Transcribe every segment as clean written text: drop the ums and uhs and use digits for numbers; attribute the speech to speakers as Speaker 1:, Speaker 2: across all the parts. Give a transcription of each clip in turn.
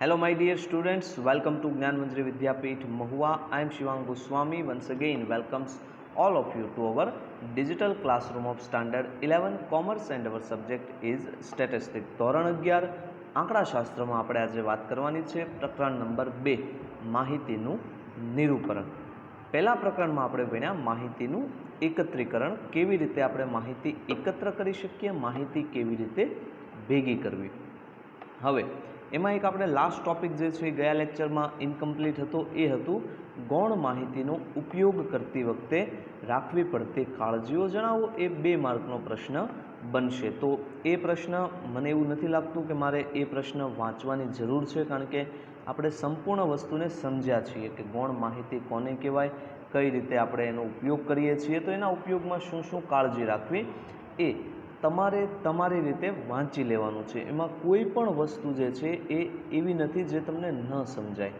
Speaker 1: Hello, my dear students. Welcome to Gyanmanjari Vidyapeeth Mahua. I am Shivang Goswami. Once again, welcomes all of you to our digital classroom of Standard 11 Commerce, and our subject is Statistics. ધોરણ 11 આંકડાશાસ્ત્રમાં આપણે આજે વાત કરવાની છે પ્રકરણ number 2 માહિતીનું નિરૂપણ. પહેલા પ્રકરણમાં આપણે ભણ્યા માહિતીનું એકત્રીકરણ, કેવી રીતે આપણે માહિતી એકત્ર કરી શકીએ, માહિતી કેવી રીતે ભેગી કરવી. હવે એમાં એક આપણે લાસ્ટ ટોપિક જે છે ગયા લેક્ચરમાં ઇનકમ્પ્લીટ હતો, એ હતું ગૌણ માહિતીનો ઉપયોગ કરતી વખતે રાખવી પડતી કાળજીઓ જણાવો. એ 2 માર્કનો પ્રશ્ન બનશે. તો એ પ્રશ્ન મને એવું નથી લાગતું કે મારે એ પ્રશ્ન વાંચવાની જરૂર છે, કારણ કે આપણે સંપૂર્ણ વસ્તુને સમજ્યા છીએ કે ગૌણ માહિતી કોને કહેવાય, કઈ રીતે આપણે એનો ઉપયોગ કરીએ છીએ, તો એના ઉપયોગમાં શું શું કાળજી રાખવી એ તમારે તમારી રીતે વાંચી લેવાનું છે. એમાં કોઈ પણ વસ્તુ જે છે એ એવી નથી જે તમને ન સમજાય,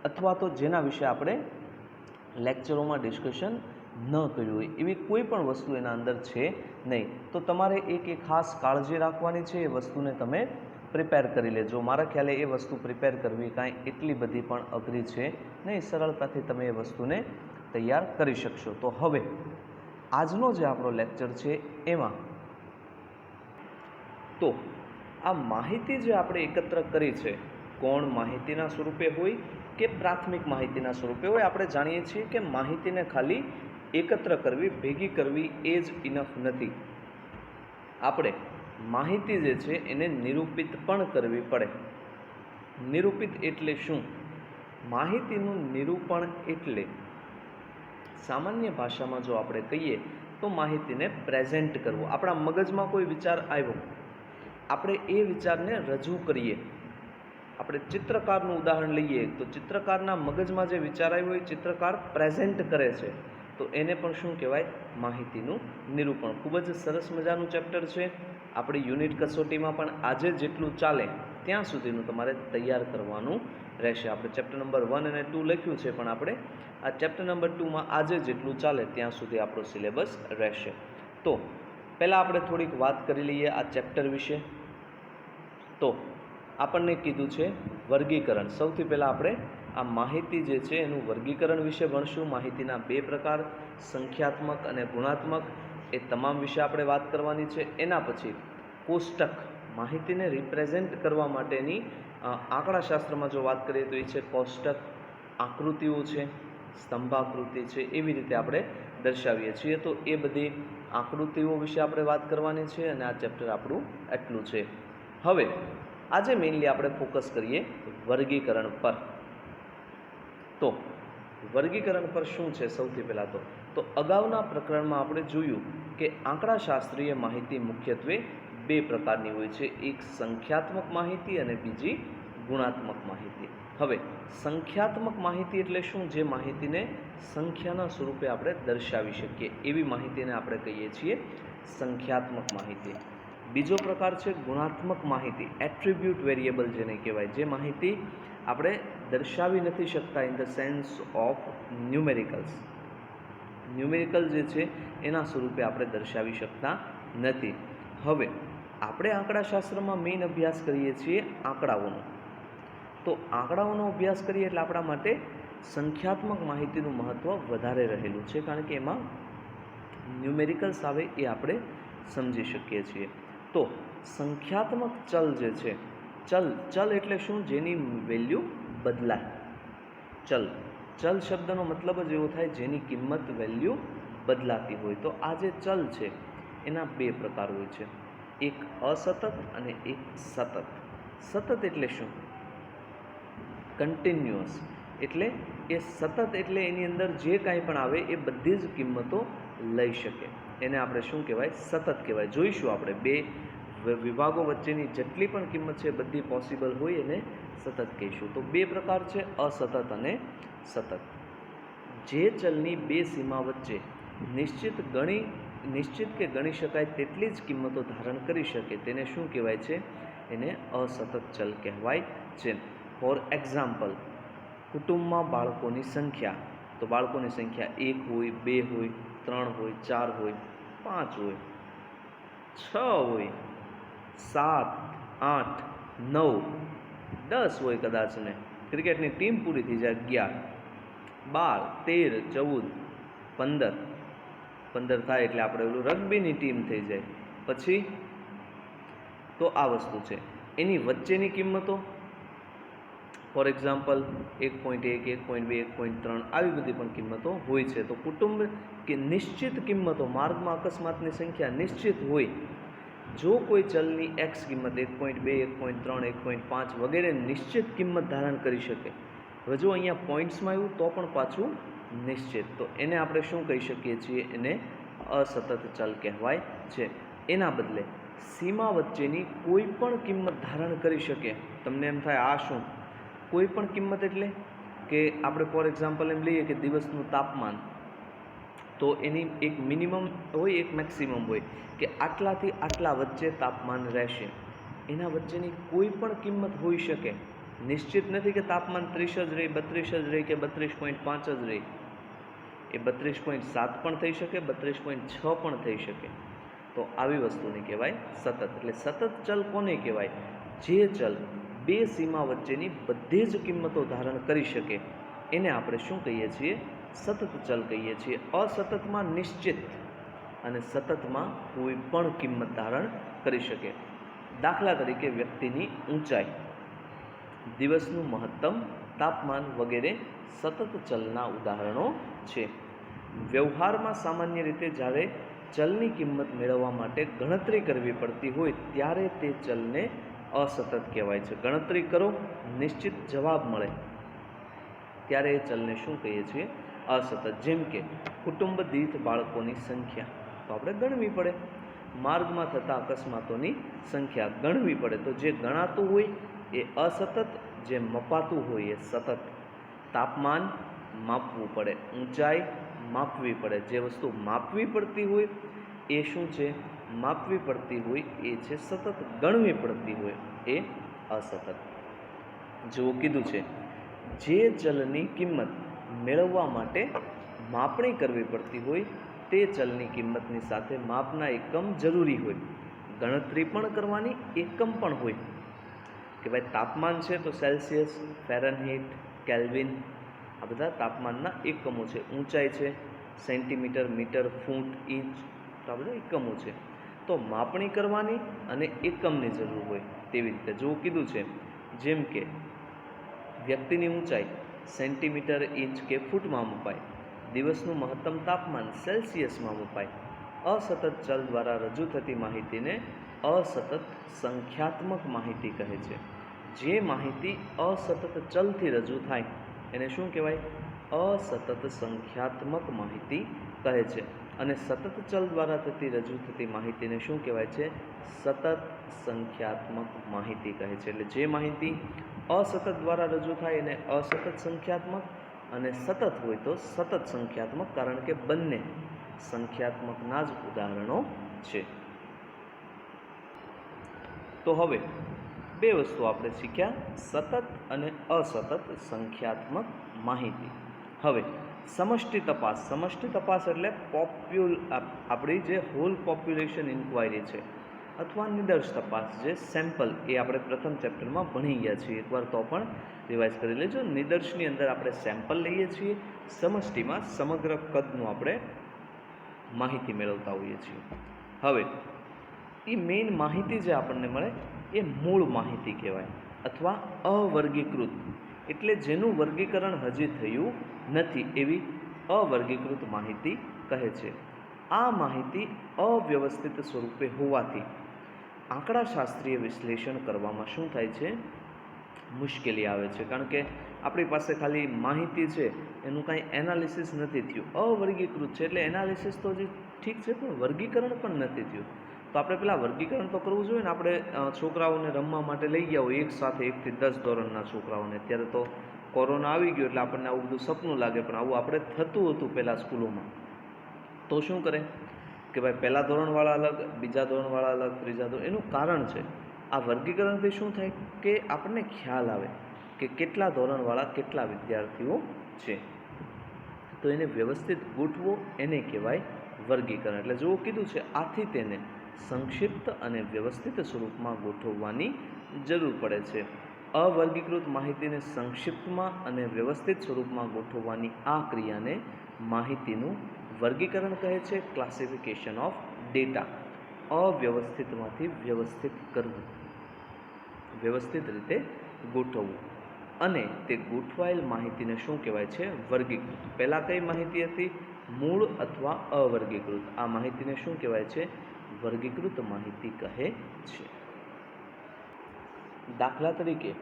Speaker 1: અથવા તો જેના વિશે આપણે લેક્ચરોમાં ડિસ્કશન ન કર્યું હોય, એવી કોઈ પણ વસ્તુ એના અંદર છે નહીં. તો તમારે એક ખાસ કાળજી રાખવાની છે. એ વસ્તુને તમે પ્રિપેર કરી લેજો. મારા ખ્યાલે એ વસ્તુ પ્રિપેર કરવી કાંઈ એટલી બધી પણ અઘરી છે નહીં, સરળતાથી તમે એ વસ્તુને તૈયાર કરી શકશો. તો હવે આજનો જે આપણો લેક્ચર છે એમાં તો આ માહિતી જે આપણે એકત્ર કરી છે, ગૌણ માહિતીના સ્વરૂપે હોય કે પ્રાથમિક માહિતીના સ્વરૂપે હોય, આપણે જાણીએ છીએ કે માહિતીને ખાલી એકત્ર કરવી, ભેગી કરવી એ જ ઇનફ નથી. આપણે માહિતી જે છે એને નિરૂપિત પણ કરવી પડે. નિરૂપિત એટલે શું? માહિતીનું નિરૂપણ એટલે સામાન્ય ભાષામાં જો આપણે કહીએ તો માહિતીને પ્રેઝન્ટ કરવું. આપણા મગજમાં કોઈ વિચાર આવ્યો, આપણે એ વિચારને રજૂ કરીએ. આપણે ચિત્રકારનું ઉદાહરણ લઈએ તો ચિત્રકારના મગજમાં જે વિચાર આવ્યો એ ચિત્રકાર પ્રેઝન્ટ કરે છે, તો એને પણ શું કહેવાય? માહિતીનું નિરૂપણ. ખૂબ જ સરસ મજાનું ચેપ્ટર છે. આપણી યુનિટ કસોટીમાં પણ આજે જેટલું ચાલે ત્યાં સુધીનું તમારે તૈયાર કરવાનું રહેશે. આપણે ચેપ્ટર નંબર 1 અને 2 લખ્યું છે, પણ આપણે આ ચેપ્ટર નંબર 2માં આજે જેટલું ચાલે ત્યાં સુધી આપણો સિલેબસ રહેશે. તો પહેલાં આપણે થોડીક વાત કરી લઈએ આ ચેપ્ટર વિશે. તો આપણને કીધું છે વર્ગીકરણ. સૌથી પહેલાં આપણે આ માહિતી જે છે એનું વર્ગીકરણ વિશે ભણશું. માહિતીના 2 પ્રકાર, સંખ્યાત્મક અને ગુણાત્મક, એ તમામ વિશે આપણે વાત કરવાની છે. એના પછી કોષ્ટક, માહિતીને રિપ્રેઝેન્ટ કરવા માટેની આંકડાશાસ્ત્રમાં જો વાત કરીએ તો એ છે કોષ્ટક. આકૃતિઓ છે, સ્તંભાકૃતિ છે, એવી રીતે આપણે દર્શાવીએ છીએ. તો એ બધી આકૃતિઓ વિશે આપણે વાત કરવાની છે, અને આ ચેપ્ટર આપણું એટલું છે. હવે આજે મેઇનલી આપણે ફોકસ કરીએ વર્ગીકરણ પર. તો વર્ગીકરણ પર શું છે? સૌથી પહેલાં તો અગાઉના પ્રકરણમાં આપણે જોયું કે આંકડાશાસ્ત્રીય માહિતી મુખ્યત્વે 2 પ્રકારની હોય છે. એક સંખ્યાત્મક માહિતી અને બીજી ગુણાત્મક માહિતી. હવે સંખ્યાત્મક માહિતી એટલે શું? જે માહિતીને સંખ્યાના સ્વરૂપે આપણે દર્શાવી શકીએ, એવી માહિતીને આપણે કહીએ છીએ સંખ્યાત્મક માહિતી. બીજો પ્રકાર છે ગુણાત્મક માહિતી, એટ્રીબ્યુટ વેરિયેબલ જેને કહેવાય, જે માહિતી આપણે દર્શાવી નથી શકતા in the sense of numericals. Numerical જે છે એના સ્વરૂપે આપણે દર્શાવી શકતા નથી. હવે આપણે આંકડાશાસ્ત્રમાં મેઇન અભ્યાસ કરીએ છીએ આંકડાઓનો. તો આંકડાઓનો અભ્યાસ કરીએ એટલે આપણા માટે સંખ્યાત્મક માહિતીનું મહત્ત્વ વધારે રહેલું છે, કારણ કે એમાં ન્યુમેરિકલ્સ આવે એ આપણે સમજી શકીએ છીએ. તો સંખ્યાત્મક ચલ જે છે, ચલ એટલે શું? જેની વેલ્યુ બદલાય. ચલ શબ્દનો મતલબ જ એવો થાય જેની કિંમત, વેલ્યુ બદલાતી હોય. તો આ જે ચલ છે એના 2 પ્રકાર હોય છે, એક અસતત અને એક સતત. સતત એટલે શું? કન્ટિન્યુઅસ. એટલે એ સતત એટલે એની અંદર જે કાંઈ પણ આવે એ બધી જ કિંમતો લઈ શકે. એને આપણે શું કહેવાય? સતત કહેવાય. જોઈશું આપણે 2 વિભાગો વચ્ચેની જેટલી પણ કિંમત છે બધી પોસિબલ હોય એને સતત કહીશું. તો 2 પ્રકાર છે, અસતત અને સતત. જે ચલની 2 સીમા વચ્ચે નિશ્ચિત કે ગણી શકાય તેટલી જ કિંમતો ધારણ કરી શકે તેને શું કહેવાય છે? એને અસતત ચલ કહેવાય છે. ફોર એક્ઝામ્પલ, કુટુંબમાં બાળકોની સંખ્યા. તો બાળકોની સંખ્યા 1 હોય, 2 હોય, 3 હોય, 4 હોય, 5 હોય, 6 હોય, 7, 8, 9, 10 હોય કદાચ ને ક્રિકેટની ટીમ પૂરી થઈ જાય 11, 12, 13, 14, 15 થાય એટલે આપણે ઓલું રગ્બીની ટીમ થઈ જાય. પછી તો આ વસ્તુ છે. એની વચ્ચેની કિંમતો ફોર એક્ઝામ્પલ 1.1, 1.2, 1.3 આવી બધી પણ કિંમતો હોય છે. તો કુટુંબ કે નિશ્ચિત કિંમતો, માર્ગમાં અકસ્માતની સંખ્યા નિશ્ચિત હોય. જો કોઈ ચલની એક્સ કિંમત 1.2, 1.3, 1.5 વગેરે નિશ્ચિત કિંમત ધારણ કરી શકે. હવે જો અહીંયા પોઈન્ટ્સમાં આવ્યું તો પણ પાછું નિશ્ચિત, તો એને આપણે શું કહી શકીએ છીએ? એને અસતત ચલ કહેવાય છે. એના બદલે સીમા વચ્ચેની કોઈ પણ કિંમત ધારણ કરી શકે. તમને એમ થાય આ શું? કોઈ પણ કિંમત એટલે કે આપણે ફોર એક્ઝામ્પલ એમ લઈએ કે દિવસનું તાપમાન, તો એની એક મિનિમમ હોય, એક મેક્સિમમ હોય કે આટલાથી આટલા વચ્ચે તાપમાન રહેશે. એના વચ્ચેની કોઈ પણ કિંમત હોઈ શકે. નિશ્ચિત નથી કે તાપમાન 30 જ રહે, 32 જ રહે કે 32.5 જ રહે. એ 32.7 પણ થઈ શકે, 32.6 પણ થઈ શકે. તો આવી વસ્તુને કહેવાય સતત. એટલે સતત ચલ કોને કહેવાય? જે ચલ બે સીમા વચ્ચેની બધી જ કિંમતો ધારણ કરી શકે એને આપણે શું કહીએ છીએ? સતત ચલ કહીએ છીએ. અસતતમાં નિશ્ચિત અને સતતમાં કોઈ પણ કિંમત ધારણ કરી શકે. દાખલા તરીકે વ્યક્તિની ઊંચાઈ, દિવસનું મહત્તમ તાપમાન વગેરે સતત ચલના ઉદાહરણો છે. વ્યવહારમાં સામાન્ય રીતે જ્યારે ચલની કિંમત મેળવવા માટે ગણતરી કરવી પડતી હોય ત્યારે તે ચલને અસતત કહેવાય છે. ગણતરી કરો, નિશ્ચિત જવાબ મળે ત્યારે એ ચલને શું કહીએ છીએ? અસતત. જેમ કે કુટુંબ દીઠ બાળકોની સંખ્યા તો આપણે ગણવી પડે. માર્ગમાં થતા અકસ્માતોની સંખ્યા ગણવી પડે. તો જે ગણાતું હોય એ અસતત, જે મપાતું હોય એ સતત. તાપમાન માપવું પડે, ઊંચાઈ માપવી પડે. જે વસ્તુ માપવી પડતી હોય એ શું છે? માપવી પડતી હોય એ છે સતત. ગણવી પડતી હોય એ અસતત. જેવો કીધું છે, જે ચલની કિંમત મેળવવા માટે માપણી કરવી પડતી હોય તે ચલની કિંમતની સાથે માપના એકમ જરૂરી હોય. ગણતરી પણ કરવાની, એકમ પણ હોય કે ભાઈ તાપમાન છે તો સેલ્સિયસ, ફેરનહીટ, કેલ્વિન આ બધા તાપમાનના એકમો છે. ઊંચાઈ છે સેન્ટીમીટર, મીટર, ફૂટ, ઇંચ તો આ બધા એકમો છે. તો માપણી કરવાની અને એકમની જરૂર હોય. તેવી રીતે જો કીધું છે, જેમ કે વ્યક્તિની ઊંચાઈ સેન્ટીમીટર, ઇંચ કે ફૂટમાં મપાય, દિવસનું મહત્તમ તાપમાન સેલ્સિયસમાં મપાય. અસતત ચલ દ્વારા રજૂ થતી માહિતીને અસતત સંખ્યાત્મક માહિતી કહે છે. જે માહિતી અસતત ચલથી રજૂ થાય એને શું કહેવાય? અસતત સંખ્યાત્મક માહિતી કહે છે. અને સતત ચલ દ્વારા રજૂ થતી માહિતીને શું કહેવાય છે? સતત સંખ્યાત્મક માહિતી કહે છે. એટલે જે માહિતી અસતત દ્વારા રજૂ થાય એને અસતત સંખ્યાત્મક, અને સતત હોય તો સતત સંખ્યાત્મક, કારણ કે બંને સંખ્યાત્મકના જ ઉદાહરણો છે. તો હવે બે વસ્તુ આપણે શીખ્યા, સતત અને અસતત સંખ્યાત્મક માહિતી. હવે સમષ્ટિ તપાસ. સમષ્ટિ તપાસ એટલે આપણી જે હોલ પોપ્યુલેશન ઇન્ક્વાયરી છે અથવા નિદર્શ તપાસ, જે સેમ્પલ, એ આપણે પ્રથમ ચેપ્ટરમાં ભણી ગયા છીએ. એકવાર તો પણ રિવાઇઝ કરી લેજો. નિદર્શની અંદર આપણે સેમ્પલ લઈએ છીએ, સમષ્ટિમાં સમગ્ર કદનું આપણે માહિતી મેળવતા હોઈએ છીએ. હવે એ મેઇન માહિતી જે આપણને મળે એ મૂળ માહિતી કહેવાય અથવા અવર્ગીકૃત, એટલે જેનું વર્ગીકરણ હજી થયું નથી એવી અવર્ગીકૃત માહિતી કહે છે. આ માહિતી અવ્યવસ્થિત સ્વરૂપે હોવાથી આંકડાશાસ્ત્રીય વિશ્લેષણ કરવામાં શું થાય છે? મુશ્કેલી આવે છે. કારણ કે આપણી પાસે ખાલી માહિતી છે, એનું કાંઈ એનાલિસિસ નથી થયું. અવર્ગીકૃત છે એટલે એનાલિસિસ તો હજી ઠીક છે, પણ વર્ગીકરણ પણ નથી થયું. તો આપણે પહેલાં વર્ગીકરણ તો કરવું જોઈએ ને. આપણે છોકરાઓને રમવા માટે લઈ ગયા હોય એક સાથે 1 થી 10 ધોરણના છોકરાઓને. અત્યારે તો કોરોના આવી ગયો એટલે આપણને આવું બધું સપનું લાગે, પણ આવું આપણે થતું હતું પહેલાં સ્કૂલોમાં. તો શું કરે કે ભાઈ પહેલાં ધોરણવાળા અલગ, બીજા ધોરણવાળા અલગ, ત્રીજા ધોરણ. એનું કારણ છે આ વર્ગીકરણથી શું થાય કે આપણને ખ્યાલ આવે કે કેટલા ધોરણવાળા કેટલા વિદ્યાર્થીઓ છે. તો એને વ્યવસ્થિત ગોઠવો, એને કહેવાય વર્ગીકરણ. એટલે જો કીધું છે, આથી તેને સંક્ષિપ્ત અને વ્યવસ્થિત સ્વરૂપમાં ગોઠવવાની જરૂર પડે છે. અવર્ગીકૃત માહિતીને સંક્ષિપ્તમાં અને વ્યવસ્થિત સ્વરૂપમાં ગોઠવવાની આ ક્રિયાને માહિતીનું વર્ગીકરણ કહે છે, ક્લાસિફિકેશન ઓફ ડેટા. અવ્યવસ્થિતમાંથી વ્યવસ્થિત કરવું, વ્યવસ્થિત રીતે ગોઠવવું, અને તે ગોઠવાયેલ માહિતીને શું કહેવાય છે? વર્ગીકૃત. પહેલાં કઈ માહિતી હતી? મૂળ અથવા અવર્ગીકૃત. આ માહિતીને શું કહેવાય છે? વર્ગીકૃત માહિતી કહે છે. દાખલા તરીકે,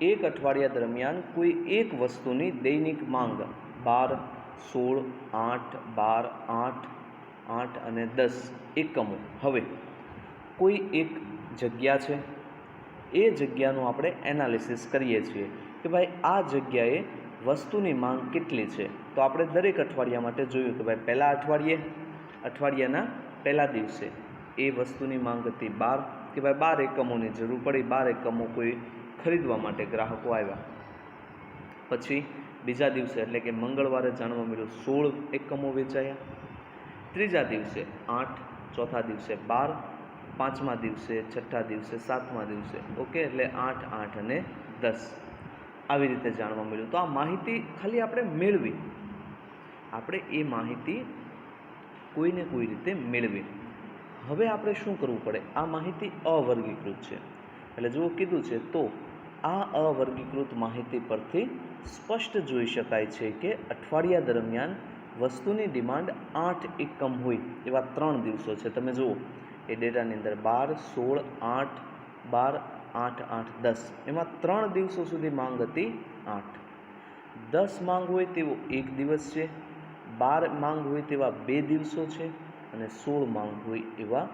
Speaker 1: એક અઠવાડિયા દરમિયાન કોઈ એક વસ્તુની દૈનિક માંગ 12, 16, 8, 12, 8, 8 અને 10 એકમો. હવે કોઈ એક જગ્યા છે, એ જગ્યાનું આપણે એનાલિસિસ કરીએ છીએ કે ભાઈ આ જગ્યાએ વસ્તુની માંગ કેટલી છે. તો આપણે દરેક અઠવાડિયા માટે જોયું કે ભાઈ પહેલા અઠવાડિયાના પહેલા દિવસે એ વસ્તુની માંગ હતી 12, કે ભાઈ 12 એકમોની જરૂર પડી, 12 એકમો કોઈ ખરીદવા માટે ગ્રાહકો આવ્યા. પછી બીજા દિવસે એટલે કે મંગળવારે જાણવા મળ્યું 16 એકમો વેચાયા, ત્રીજા દિવસે 8, ચોથા દિવસે 12, પાંચમા દિવસે, છઠ્ઠા દિવસે, સાતમા દિવસે, ઓકે, એટલે 8, 8 અને 10 આવી રીતે જાણવા મળ્યું. તો આ માહિતી ખાલી આપણે મેળવી, આપણે એ માહિતી કોઈને કોઈ રીતે મેળવી. હવે આપણે શું કરવું પડે? આ માહિતી અવર્ગીકૃત છે, એટલે જો કીધું છે તો આ અવર્ગીકૃત માહિતી પરથી સ્પષ્ટ જોઈ શકાય છે કે અઠવાડિયા દરમિયાન વસ્તુની ડિમાન્ડ 8 એકમ હોય એવા 3 દિવસો છે. તમે જુઓ એ ડેટાની અંદર 12, 16, 8, 12, 8, 8, 10 એમાં 3 દિવસો સુધી માંગ હતી 8. 10 માંગ હોય તેવો એક દિવસ છે, 12 માંગ હોય તેવા 2 દિવસો છે, અને 16 માંગ હોય એવા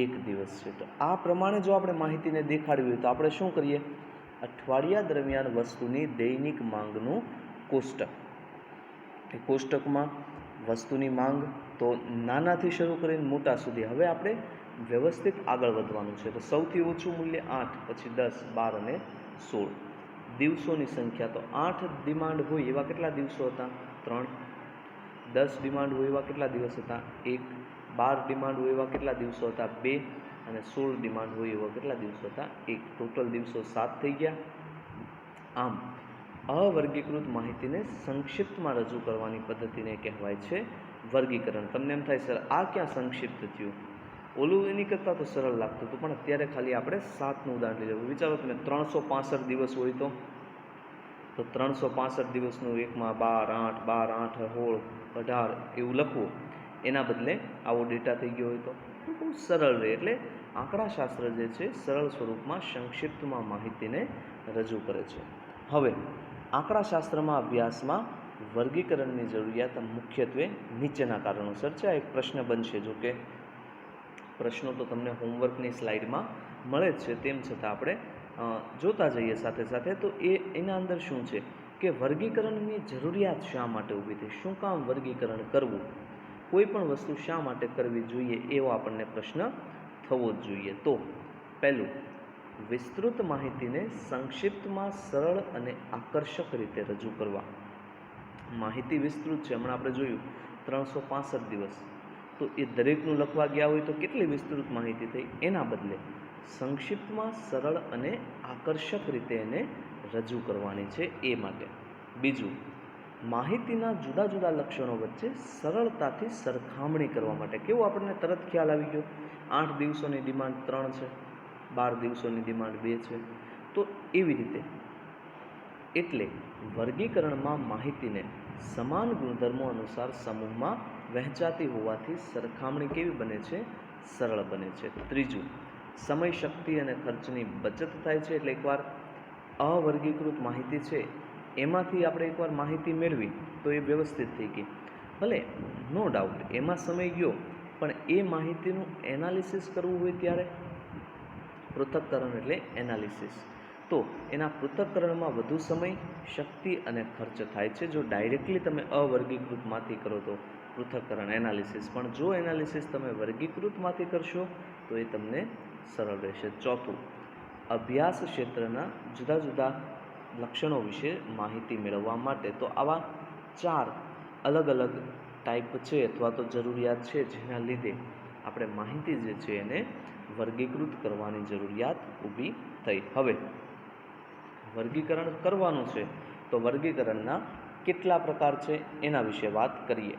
Speaker 1: એક દિવસ છે. તો આ પ્રમાણે જો આપણે માહિતીને દેખાડવી હોય તો આપણે શું કરીએ? અઠવાડિયા દરમિયાન વસ્તુની દૈનિક માંગનું કોષ્ટક, એ કોષ્ટકમાં વસ્તુની માંગ તો નાનાથી શરૂ કરીને મોટા સુધી. હવે આપણે વ્યવસ્થિત આગળ વધવાનું છે. તો સૌથી ઓછું મૂલ્ય 8, પછી 10, 12 અને 16. દિવસોની સંખ્યા તો 8 ડિમાન્ડ હોય એવા કેટલા દિવસો હતા? 3. 10 ડિમાન્ડ હોય એવા કેટલા દિવસ હતા? 1. 12 ડિમાન્ડ હોય એવા કેટલા દિવસો હતા? 2. અને 16 ડિમાન્ડ હોય એવા કેટલા દિવસો હતા? 1. ટોટલ દિવસો 7 થઈ ગયા. આમ અવર્ગીકૃત માહિતીને સંક્ષિપ્તમાં રજૂ કરવાની પદ્ધતિને કહેવાય છે વર્ગીકરણ. તમને એમ થાય સર આ ક્યાં સંક્ષિપ્ત થયું? ઓલું એની કરતાં તો સરળ લાગતું હતું, પણ અત્યારે ખાલી આપણે 7નું ઉદાહરણ લઈ. વિચારો તમે 365 દિવસ હોય તો 365 દિવસનું એકમાં 12, 8, 12, 8, 16, 18 એવું લખવું, એના બદલે આવો ડેટા થઈ ગયો હોય તો બહુ સરળ રહે. એટલે આંકડાશાસ્ત્ર જે છે સરળ સ્વરૂપમાં સંક્ષિપ્તમાં માહિતીને રજૂ કરે છે. હવે આંકડાશાસ્ત્રમાં અભ્યાસમાં વર્ગીકરણની જરૂરિયાત મુખ્યત્વે નીચેના કારણોસર છે. આ એક પ્રશ્ન બનશે, જો કે પ્રશ્નો તો તમને હોમવર્કની સ્લાઇડમાં મળે જ છે, તેમ છતાં આપણે જોતા જઈએ સાથે સાથે. તો એના અંદર શું છે કે વર્ગીકરણની જરૂરિયાત શા માટે ઊભી થઈ? શું કામ વર્ગીકરણ કરવું? કોઈ પણ વસ્તુ શા માટે કરવી જોઈએ એવો આપણને પ્રશ્ન થવો જ જોઈએ. તો પહેલું, વિસ્તૃત માહિતીને સંક્ષિપ્તમાં સરળ અને આકર્ષક રીતે રજૂ કરવા. માહિતી વિસ્તૃત છે, હમણાં આપણે જોયું 365 દિવસ, તો એ દરેકનું લખવા ગયા હોય તો કેટલી વિસ્તૃત માહિતી થઈ? એના બદલે સંક્ષિપ્તમાં સરળ અને આકર્ષક રીતે એને રજૂ કરવાની છે, એ માટે. બીજું, માહિતીના જુદા જુદા લક્ષણો વચ્ચે સરળતાથી સરખામણી કરવા માટે. કેવું આપણને તરત ખ્યાલ આવી ગયો? 8 દિવસોની ડિમાન્ડ 3 છે, 12 દિવસોની ડિમાન્ડ 2 છે. તો એવી રીતે એટલે વર્ગીકરણમાં માહિતીને સમાન ગુણધર્મો અનુસાર સમૂહમાં વહેંચાતી હોવાથી સરખામણી કેવી બને છે? સરળ બને છે. ત્રીજું, સમય, શક્તિ અને ખર્ચની બચત થાય છે. એટલે એકવાર અવર્ગીકૃત માહિતી છે એમાંથી આપણે એકવાર માહિતી મેળવી તો એ વ્યવસ્થિત થઈ ગઈ. ભલે નો ડાઉટ એમાં સમય ગયો, પણ એ માહિતીનું એનાલિસિસ કરવું હોય ત્યારે પૃથક્કરણ એટલે એનાલિસિસ. તો એના પૃથક્કરણમાં વધુ સમય, શક્તિ અને ખર્ચ થાય છે. જો ડાયરેક્ટલી તમે અવર્ગીકૃતમાંથી કરો તો પૃથક્કરણ એનાલિસિસ, પણ જો એનાલિસિસ તમે વર્ગીકૃતમાંથી કરશો તો એ તમને સરળ રહેશે. ચોથું, અભ્યાસ ક્ષેત્રના જુદા જુદા લક્ષણો વિશે માહિતી મેળવવા માટે તો આવા 4 અલગ અલગ ટાઈપ છે અથવા તો જરૂરિયાત છે, જેના લીધે આપણે માહિતી જે છે એને વર્ગીકૃત કરવાની જરૂરિયાત ઊભી થઈ. હવે વર્ગીકરણ કરવાનું છે તો વર્ગીકરણના કેટલા પ્રકાર છે એના વિશે વાત કરીએ.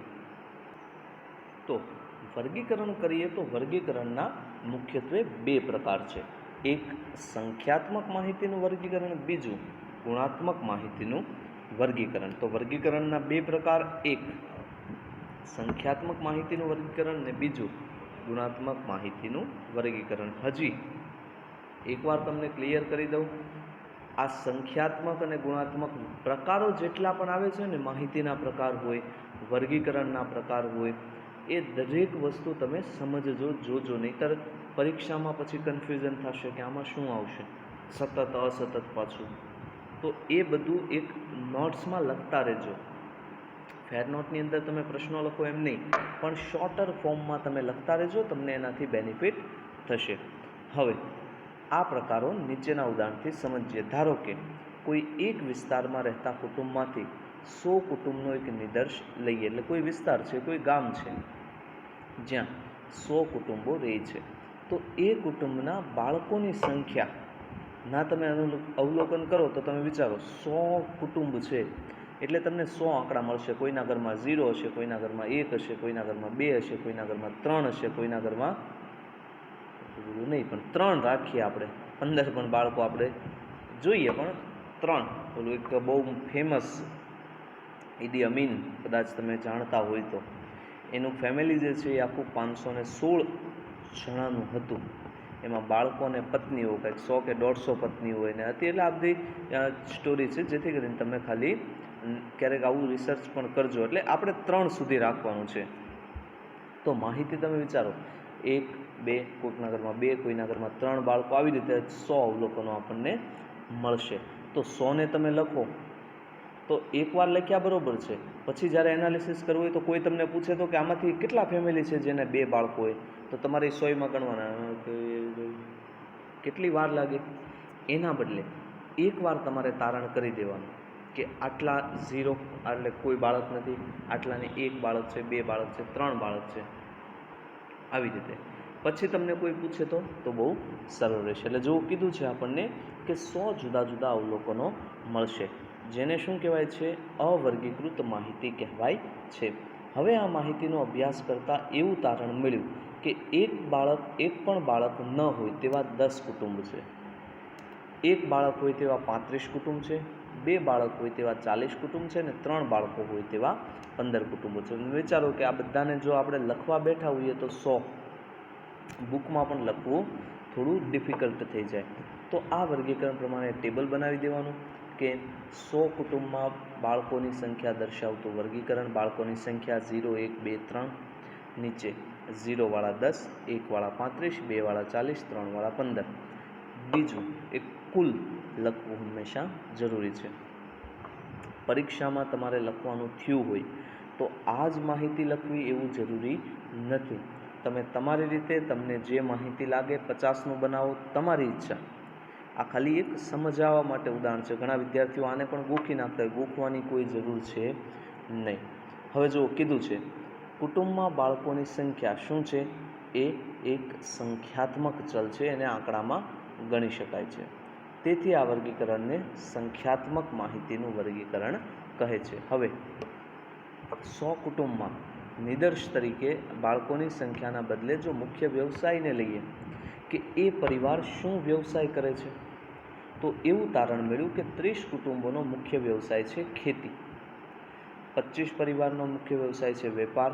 Speaker 1: તો વર્ગીકરણ કરીએ તો વર્ગીકરણના મુખ્યત્વે બે પ્રકાર છે. એક સંખ્યાત્મક માહિતીનું વર્ગીકરણ, બીજું ગુણાત્મક માહિતીનું વર્ગીકરણ. તો વર્ગીકરણના બે પ્રકાર, એક સંખ્યાત્મક માહિતીનું વર્ગીકરણ ને બીજું ગુણાત્મક માહિતીનું વર્ગીકરણ. હજી એકવાર તમને ક્લિયર કરી દઉં, આ સંખ્યાત્મક અને ગુણાત્મક પ્રકારો જેટલા પણ આવે છે ને, માહિતીના પ્રકાર હોય, વર્ગીકરણના પ્રકાર હોય, એ દરેક વસ્તુ તમે સમજજો, જોજો, નહીંતર પરીક્ષામાં પછી કન્ફ્યુઝન થશે કે આમાં શું આવશે, સતત અસતત પાછું. તો એ બધું એક નોટ્સમાં લખતા રહેજો. ફેર નોટની અંદર તમે પ્રશ્નો લખો એમ નહીં, પણ શોર્ટર ફોર્મમાં તમે લખતા રહેજો, તમને એનાથી બેનિફિટ થશે. હવે આ પ્રકારો નીચેના ઉદાહરણથી સમજીએ. ધારો કે કોઈ એક વિસ્તારમાં રહેતા કુટુંબમાંથી 100 કુટુંબનો એક નિદર્શ લઈએ. એટલે કોઈ વિસ્તાર છે, કોઈ ગામ છે જ્યાં 100 કુટુંબો રહે છે. તો એ કુટુંબના બાળકોની સંખ્યાના તમે અવલોકન કરો તો તમે વિચારો 100 કુટુંબ છે એટલે તમને 100 આંકડા મળશે. કોઈના ઘરમાં 0 હશે, કોઈના ઘરમાં 1 હશે, કોઈના ઘરમાં 2 હશે, કોઈના ઘરમાં 3 હશે, કોઈના ઘરમાં નહીં પણ 3 રાખીએ આપણે. 15 પણ બાળકો આપણે જોઈએ, પણ 3. ઓલું એક બહુ ફેમસ ઈદી અમીન, કદાચ તમે જાણતા હોય તો, એનું ફેમિલી જે છે એ આખું 516 જણાનું હતું. એમાં બાળકો અને પત્નીઓ કંઈક 100 કે 150 પત્નીઓ હોય ને હતી. એટલે આ બધી સ્ટોરી છે, જેથી કરીને તમે ખાલી ક્યારેક આવું રિસર્ચ પણ કરજો. એટલે આપણે 3 સુધી રાખવાનું છે. તો માહિતી તમે વિચારો, 1, 2, કોઈકના ઘરમાં 2, કોઈના ઘરમાં 3 બાળકો, આવી રીતે 100 અવલોકનો આપણને મળશે. તો 100ને તમે લખો તો એકવાર લખ્યા બરાબર છે, પછી જ્યારે એનાલિસિસ કરવું હોય તો કોઈ તમને પૂછે તો કે આમાંથી કેટલા ફેમિલી છે જેને 2 બાળકો હોય, તો તમારે 100માં ગણવાના. કેટલી વાર લાગે? એના બદલે એકવાર તમારે તારણ કરી દેવાનું કે આટલા 0 એટલે કોઈ બાળક નથી, આટલાને 1 બાળક છે, 2 બાળક છે, 3 બાળક છે, આવી રીતે. પછી તમને કોઈ પૂછે તો બહુ સરળ રહેશે. એટલે જો કીધું છે આપણને કે 100 જુદા જુદા અવલોકનો મળશે, જેને શું કહેવાય છે? અવર્ગીકૃત માહિતી કહેવાય છે. હવે આ માહિતીનો અભ્યાસ કરતાં એવું તારણ મળ્યું કે એક પણ બાળક ન હોય તેવા 10 કુટુંબ છે, 1 બાળક હોય તેવા 35 કુટુંબ છે, 2 બાળક હોય તેવા 40 કુટુંબ છે, અને 3 બાળકો હોય તેવા 15 કુટુંબો છે. વિચારો કે આ બધાને જો આપણે લખવા બેઠા હોઈએ તો 100 બુકમાં પણ લખવું થોડું ડિફિકલ્ટ થઈ જાય. તો આ વર્ગીકરણ પ્રમાણે ટેબલ બનાવી દેવાનું કે 100 કુટુંબમાં બાળકોની સંખ્યા દર્શાવતું વર્ગીકરણ. બાળકોની સંખ્યા 0, 1, 2, 3, નીચે 0 વાળા 10, 1 વાળા 35, 2 વાળા 40, 3 વાળા 15. બીજું એક કુલ લખવું હંમેશા જરૂરી છે. પરીક્ષામાં તમારે લખવાનું થયું હોય તો આ જ માહિતી લખવી એવું જરૂરી નથી. તમે તમારી રીતે તમને જે માહિતી લાગે 50નું બનાવો, તમારી ઈચ્છા. આ ખાલી એક સમજાવવા માટે ઉદાહરણ છે. ઘણા વિદ્યાર્થીઓ આને પણ ગોખી નાખતા હોય, ગોખવાની કોઈ જરૂર છે નહીં. હવે જો કીધું છે કુટુંબમાં બાળકોની સંખ્યા શું છે? એ એક સંખ્યાત્મક ચલ છે, એને આંકડામાં ગણી શકાય છે. તેથી આ વર્ગીકરણને સંખ્યાત્મક માહિતીનું વર્ગીકરણ કહે છે. હવે 100 કુટુંબમાં નિદર્શ તરીકે બાળકોની સંખ્યાના બદલે જો મુખ્ય વ્યવસાયને લઈએ કે એ પરિવાર શું વ્યવસાય કરે છે, તો એવું તારણ મળ્યું કે 30 કુટુંબોનો મુખ્ય વ્યવસાય છે ખેતી, 25 પરિવારનો મુખ્ય વ્યવસાય છે વેપાર,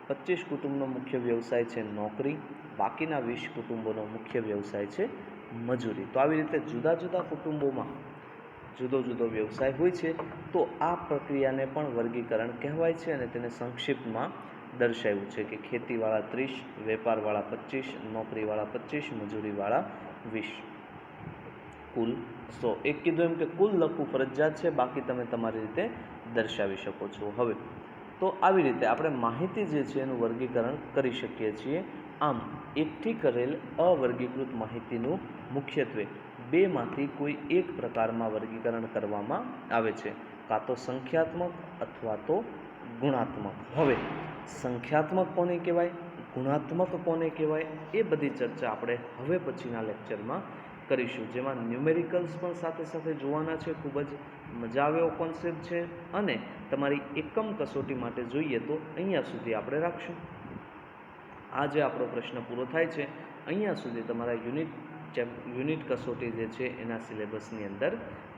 Speaker 1: 25 કુટુંબનો મુખ્ય વ્યવસાય છે નોકરી, બાકીના 20 કુટુંબોનો મુખ્ય વ્યવસાય છે મજૂરી. તો આવી રીતે જુદા જુદા કુટુંબોમાં જુદો જુદો વ્યવસાય હોય છે. તો આ પ્રક્રિયાને પણ વર્ગીકરણ કહેવાય છે, અને તેને સંક્ષિપ્તમાં દર્શાવ્યું છે કે ખેતીવાળા 30, વેપારવાળા 25, નોકરીવાળા 25, મજૂરીવાળા 20, કુલ 100. એક કીધું એમ કે કુલ લખવું ફરજિયાત છે, બાકી તમે તમારી રીતે દર્શાવી શકો છો. હવે તો આવી રીતે આપણે માહિતી જે છે એનું વર્ગીકરણ કરી શકીએ છીએ. આમ એકઠી કરેલ અવર્ગીકૃત માહિતીનું મુખ્યત્વે 2માંથી કોઈ એક પ્રકારમાં વર્ગીકરણ કરવામાં આવે છે, કાં તો સંખ્યાત્મક અથવા તો ગુણાત્મક. હવે સંખ્યાત્મક કોને કહેવાય, ગુણાત્મક કોને કહેવાય, એ બધી ચર્ચા આપણે હવે પછીના લેક્ચરમાં કરીશું, જેમાં ન્યુમેરિકલ્સ પણ સાથે સાથે જોવાના છે. ખૂબ જ મજા આવે એવો કોન્સેપ્ટ છે, અને તમારી એકમ કસોટી માટે જોઈએ તો અહીંયા સુધી આપણે રાખશું. આ જે આપણો પ્રશ્ન પૂરો થાય છે અહીંયા સુધી તમારા યુનિટ કસોટી જે છે એના સિલેબસની અંદર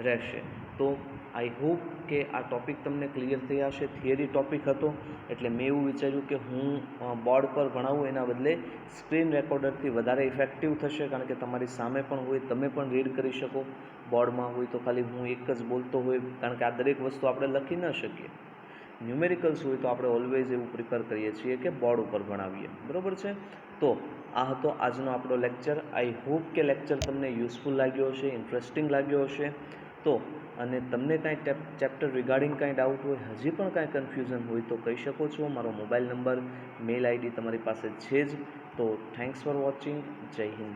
Speaker 1: રહેશે. તો આઈ હોપ કે આ ટૉપિક તમને ક્લિયર થયા હશે. થિયરી ટૉપિક હતો એટલે મેં એવું વિચાર્યું કે હું બોર્ડ પર ભણાવું એના બદલે સ્ક્રીન રેકોર્ડરથી વધારે ઇફેક્ટિવ થશે, કારણ કે તમારી સામે પણ હોય, તમે પણ રીડ કરી શકો. બોર્ડમાં હોય તો ખાલી હું એક જ બોલતો હોય, કારણ કે આ દરેક વસ્તુ આપણે લખી ન શકીએ. ન્યુમેરિકલ્સ હોય તો આપણે ઓલવેઝ એવું પ્રિફર કરીએ છીએ કે બોર્ડ ઉપર ભણાવીએ, બરાબર છે. તો આ હતો આજનો આપણો લેક્ચર. આઈ હોપ કે લેક્ચર તમને યુઝફુલ લાગ્યો હશે, ઇન્ટરેસ્ટિંગ લાગ્યો હશે. તો અને તમને કાંઈ ચેપ્ટર રિગાર્ડિંગ કાંઈ ડાઉટ હોય, હજી પણ કાંઈ કન્ફ્યુઝન હોય તો કહી શકો છો. મારો મોબાઈલ નંબર, મેલ આઈડી તમારી પાસે છે જ. તો થેન્ક્સ ફોર વોચિંગ. જય હિન્દ.